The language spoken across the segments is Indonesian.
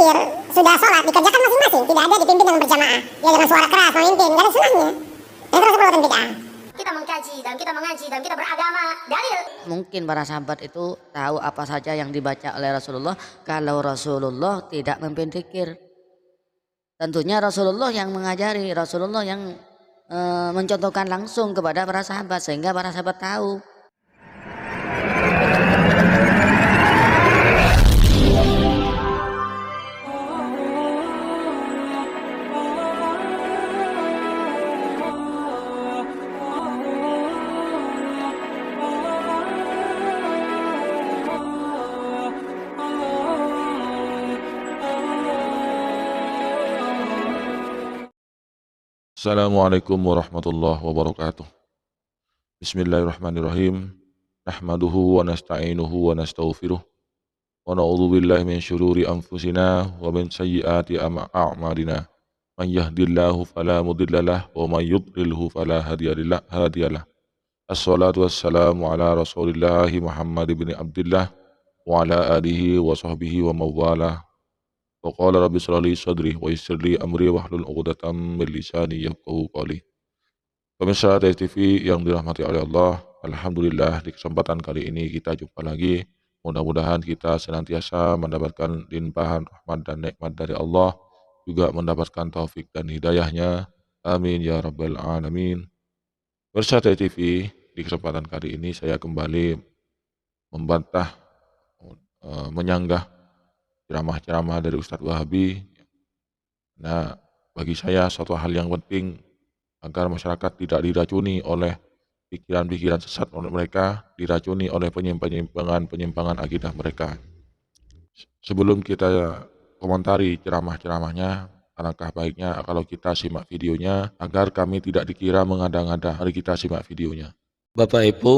berzikir, sudah sholat, dikerjakan masing-masing, tidak ada dipimpin dengan berjamaah. Ya dengan suara keras memimpin, gak ada sunahnya. Itu termasuk perbuatan bid'ah. Kita mengkaji dan kita mengaji dan kita beragama dalil. Mungkin para sahabat itu tahu apa saja yang dibaca oleh Rasulullah kalau Rasulullah tidak memimpin zikir. Tentunya Rasulullah yang mengajari, Rasulullah yang mencontohkan langsung kepada para sahabat sehingga para sahabat tahu. Assalamualaikum warahmatullahi wabarakatuh. Bismillahirrahmanirrahim. Nahmaduhu wa nasta'inuhu wa nastaghfiruh. Wa na'udzu billahi min syururi anfusina wa min sayyiati a'malina. Man yahdihillahu fala mudhillalah wa man yudlilhu fala hadiyalah. Assalatu wassalamu ala Rasulillahi Muhammad bin Abdullah wa ala alihi wa sahbihi wa mawalah. Wa qala rabbi shrah li sadri wa yassir li amri wahlul 'uqdatam min lisani yafqahu qawli. Pemirsa TV yang dirahmati oleh Allah, alhamdulillah di kesempatan kali ini kita jumpa lagi. Mudah-mudahan kita senantiasa mendapatkan limpahan rahmat dan nikmat dari Allah, juga mendapatkan taufik dan hidayahnya. Amin ya rabbal alamin. Pemirsa TV, di kesempatan kali ini saya kembali membantah, menyanggah ceramah-ceramah dari Ustadz Wahabi. Nah, bagi saya suatu hal yang penting agar masyarakat tidak diracuni oleh pikiran-pikiran sesat oleh mereka, diracuni oleh penyimpangan akidah mereka. Sebelum kita komentari ceramah-ceramahnya, alangkah baiknya kalau kita simak videonya agar kami tidak dikira mengada-ngada. Mari kita simak videonya. Bapak Ibu,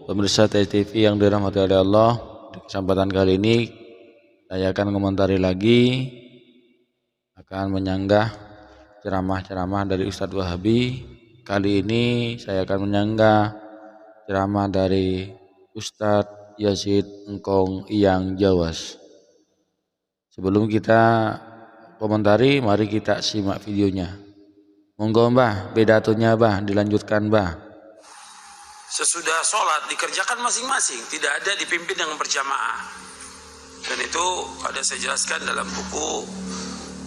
pemirsa TV yang dirahmati oleh Allah, di kesempatan kali ini saya akan komentari lagi, akan menyanggah ceramah-ceramah dari Ustadz Wahabi. Kali ini saya akan menyanggah ceramah dari Ustadz Yazid Engkong Iyang Jawas. Sebelum kita komentari, mari kita simak videonya. Monggo Mbah, pedatonya Mbah, dilanjutkan Mbah. Sesudah sholat dikerjakan masing-masing, tidak ada dipimpin dengan berjamaah. Dan itu ada saya jelaskan dalam buku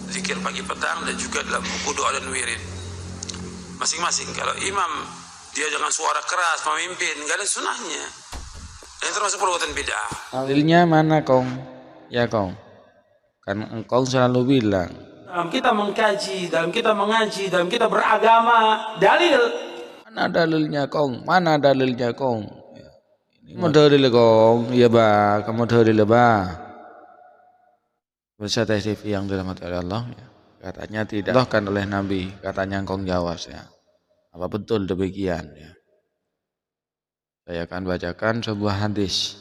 zikir pagi petang dan juga dalam buku doa dan wirid. Masing-masing, kalau imam dia dengan suara keras memimpin, gak ada sunahnya. Dan itu termasuk perbuatan bid'ah. Dalilnya mana Kong? Ya Kong, kan Engkong selalu bilang Dalam kita mengkaji, dalam kita mengaji, dalam kita beragama, dalil. mana dalilnya Kong? Mana dalilnya Kong? Ya, ini mau dalil Kong? Iya Bah, kamu dalil Bah. Pemirsa TV yang dirahmati oleh Allah, ya. Katanya tidak dicontohkan oleh Nabi, katanya Engkong Jawas ya. Apa betul demikian ya? Saya akan bacakan sebuah hadis.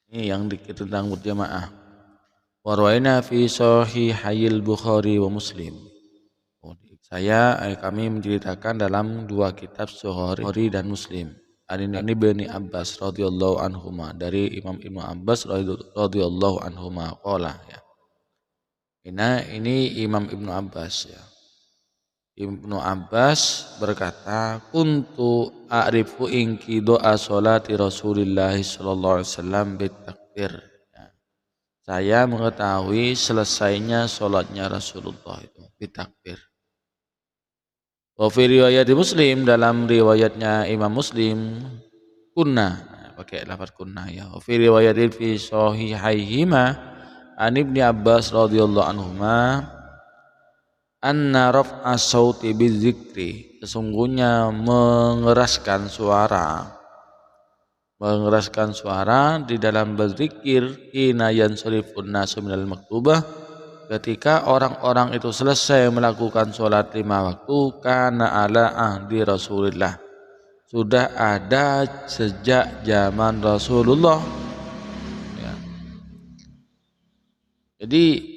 Ini yang dikit tentang berjamaah. Warwaina fi sahihayil Bukhari wa Muslim. Kami menceritakan dalam dua kitab Bukhari dan Muslim. Ini Ibnu Abbas radhiyallahu anhuma, dari Imam Ibnu Abbas radhiyallahu anhuma qala ya. Ini Imam Ibnu Abbas ya. Ibnu Abbas berkata, kuntu a'rifu inki doa sholati Rasulillah sallallahu alaihi wasallam bitakbir. Ya. Saya mengetahui selesainya sholatnya Rasulullah itu bitakbir. Wa fi riwayat Muslim, dalam riwayatnya Imam Muslim, kunna, pakai lafaz kunna ya. Wa fi riwayat fi sahihaihima an Ibnu Abbas radhiyallahu anhuma anna raf'a sauti bizikri, sesungguhnya mengeraskan suara di dalam berzikir, ina yansarifun nasu minal maktubah, ketika orang-orang itu selesai melakukan sholat 5 waktu, kana ala ahdi Rasulillah, sudah ada sejak zaman Rasulullah ya. Jadi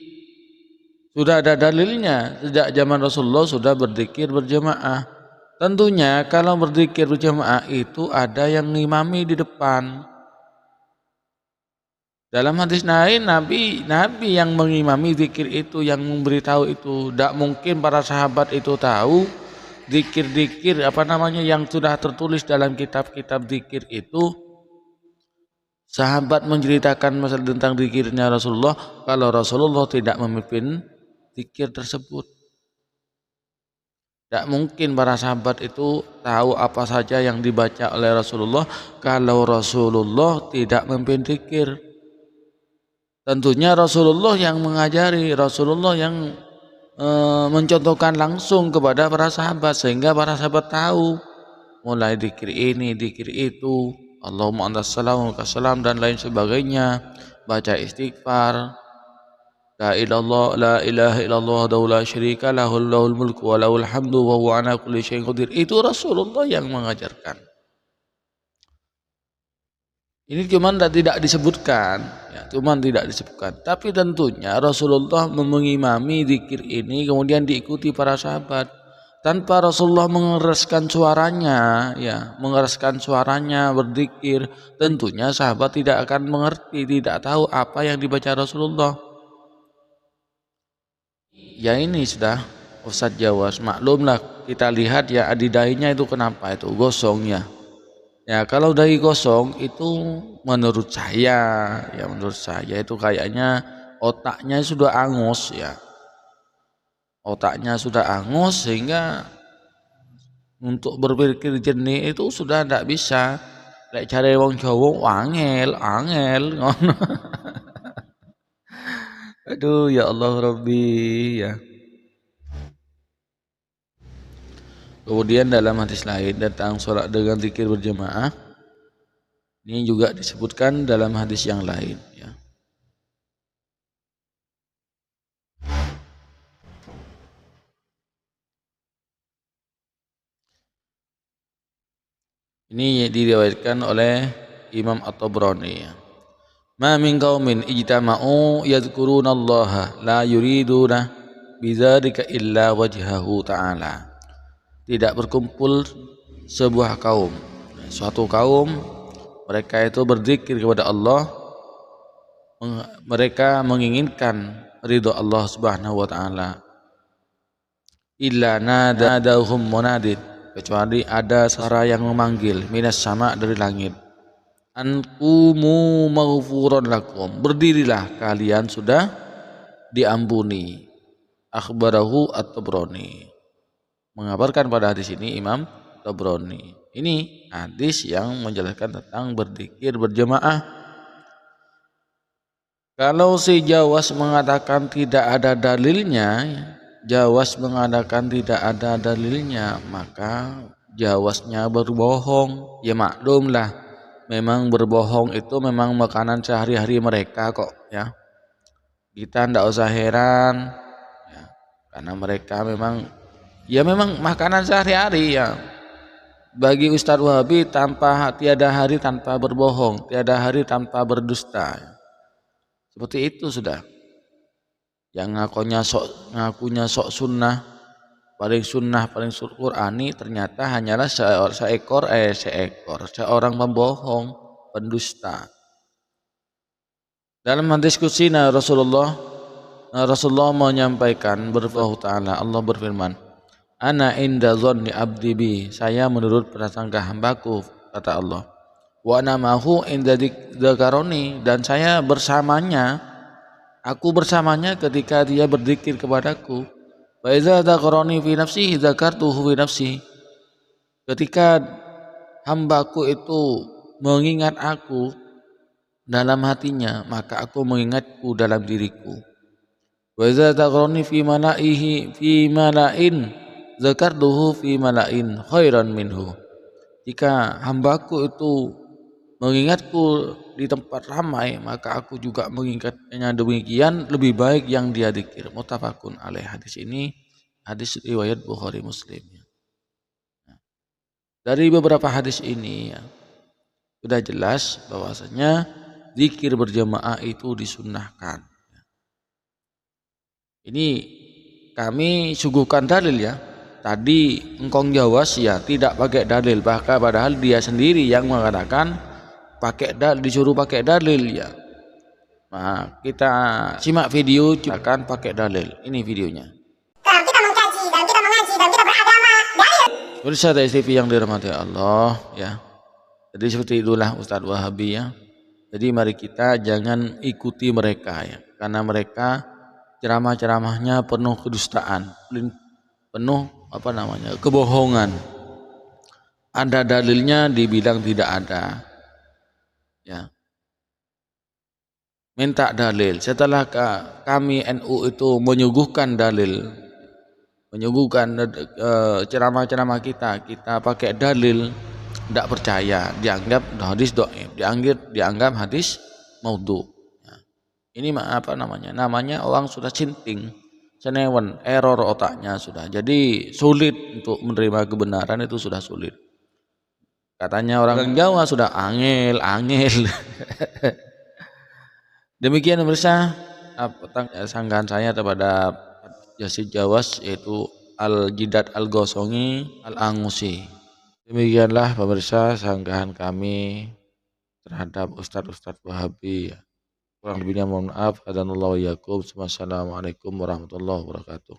sudah ada dalilnya, sejak zaman Rasulullah sudah berzikir berjamaah. Tentunya kalau berzikir berjamaah itu ada yang ngimami di depan. Dalam hadis lain Nabi yang mengimami zikir itu, yang memberitahu itu. Tidak mungkin para sahabat itu tahu zikir-zikir yang sudah tertulis dalam kitab-kitab zikir itu. Sahabat menceritakan masalah tentang zikirnya Rasulullah kalau Rasulullah tidak memimpin zikir tersebut. Tidak mungkin para sahabat itu tahu apa saja yang dibaca oleh Rasulullah kalau Rasulullah tidak memimpin zikir. Tentunya Rasulullah yang mengajari, Rasulullah yang mencontohkan langsung kepada para sahabat sehingga para sahabat tahu mulai zikir ini, zikir itu, Allahumma antas salam wa salam dan lain sebagainya, baca istighfar, la ilaha illallah wahdahu la syarika lahu lahul mulku wa lahul hamdu wa huwa ala kulli syai'in qadir. Itu Rasulullah yang mengajarkan. Ini tidak disebutkan, tidak disebutkan. Tapi tentunya Rasulullah mengimami zikir ini kemudian diikuti para sahabat. Tanpa Rasulullah mengeraskan suaranya berzikir, tentunya sahabat tidak akan mengerti, tidak tahu apa yang dibaca Rasulullah. Ya ini sudah Ustadz Jawas, maklumlah kita lihat ya adidainya itu kenapa itu gosongnya. Ya kalau dahi kosong itu menurut saya itu kayaknya otaknya sudah angus ya. Otaknya sudah angus sehingga untuk berpikir jernih itu sudah tidak bisa. Lek cari wong Jawa angel. Aduh ya Allah Rabbi ya. Kemudian dalam hadis lain tentang sholat dengan zikir berjamaah, ini juga disebutkan dalam hadis yang lain. Ya. Ini diriwayatkan oleh Imam At-Tabrani. Ya. Ma min qaumin ijtama'u yadhkurunallaha la yuriduna bidzalika illa wajhahu ta'ala. Tidak berkumpul sebuah kaum, suatu kaum mereka itu berzikir kepada Allah, mereka menginginkan ridho Allah Subhanahu wa taala. Illa nadahum munadid, kecuali ada suara yang memanggil minas sama dari langit. Anqumu maghfuran lakum, berdirilah kalian sudah diampuni. Akhbarahu At-Tabrani. Mengabarkan pada hadis ini Imam Tabrani. Ini hadis yang menjelaskan tentang berzikir berjamaah. Kalau si Jawas mengatakan tidak ada dalilnya, maka Jawasnya berbohong. Ya maklumlah, memang berbohong itu memang makanan sehari-hari mereka kok ya. Kita tidak usah heran ya, karena mereka memang makanan sehari-hari ya. Bagi Ustadz Wahabi tiada hari tanpa berbohong, tiada hari tanpa berdusta. Seperti itu sudah. Yang ngakunya sok sunnah, paling Qur'ani, ternyata hanyalah seorang pembohong, pendusta. Dalam diskusi Rasulullah menyampaikan ta'ala, Allah berfirman, Ana inda dhanni abdi bi, saya menurut prasangka hambaku, kata Allah. Wa ana mahu inda dzakaroni, dan saya aku bersamanya ketika dia berzikir kepadaku. Wa idza dzakaroni fi nafsihi dzakartuhu fi nafsi. Ketika hambaku itu mengingat aku dalam hatinya, maka aku mengingatku dalam diriku. Wa idza dzakaroni fi mala'in zakartuhu fi mala'in khairan minhu. Jika hambaku itu mengingatku di tempat ramai, maka aku juga mengingatnya demikian lebih baik yang dia zikir. Muttafaqun alaih. Hadis ini hadis riwayat Bukhari Muslim. Dari beberapa hadis ini ya, sudah jelas bahwasanya zikir berjamaah itu disunnahkan. Ini kami suguhkan dalil ya. Tadi engkong Jawas ya tidak pakai dalil, bahkan padahal dia sendiri yang mengatakan disuruh pakai dalil ya. Nah, kita simak video akan pakai dalil. Ini videonya. Dalam kita mengkaji, dalam kita mengaji, dalam kita beragama. Dalil. Pemirsa TV yang dirahmati Allah ya. Jadi seperti itulah Ustadz Wahabi ya. Jadi mari kita jangan ikuti mereka ya. Karena mereka ceramah-ceramahnya penuh kedustaan, penuh kebohongan. Ada dalilnya dibilang tidak ada. Ya. Minta dalil. Setelah kami NU itu menyuguhkan dalil, menyuguhkan ceramah-ceramah kita pakai dalil, tidak percaya, dianggap hadis dhaif, dianggap hadis maudhu. Ya. Ini namanya orang sudah cinting, senewen, error otaknya sudah. Jadi sulit untuk menerima kebenaran, itu sudah sulit. Katanya orang Jawa sudah angel. Demikian pemirsa sanggahan saya kepada Yazid Jawas, yaitu Al-Jidat Al-Ghosongi Al-Angusi. Demikianlah pemirsa sanggahan kami terhadap Ustadz Wahabi. Kurang lebihnya mohon maaf. Hadanallahu wa iyyakum. Wassalamualaikum warahmatullahi wabarakatuh.